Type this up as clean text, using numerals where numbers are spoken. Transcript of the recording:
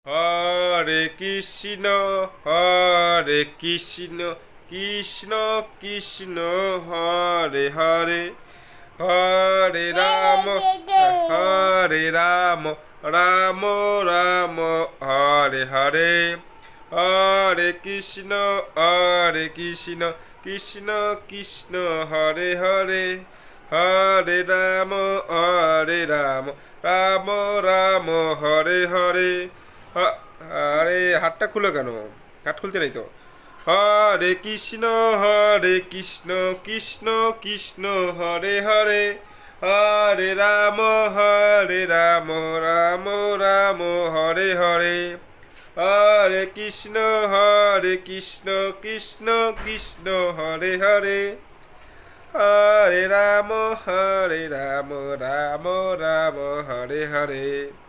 হরে কৃষ্ণ হরে কৃষ্ণ কৃষ্ণ কৃষ্ণ হরে হরে হরে রাম হরে রাম রাম রাম হরে হরে হরে কৃষ্ণ কৃষ্ণ কৃষ্ণ হরে হরে হরে রাম রাম রাম হরে হরে। আরে হাতটা খুলো কেন? হাত খুলতে নাই তো। হরে কৃষ্ণ কৃষ্ণ কৃষ্ণ হরে হরে হরে রাম রাম রাম হরে হরে হরে কৃষ্ণ কৃষ্ণ কৃষ্ণ হরে হরে হরে রাম রাম রাম হরে হরে।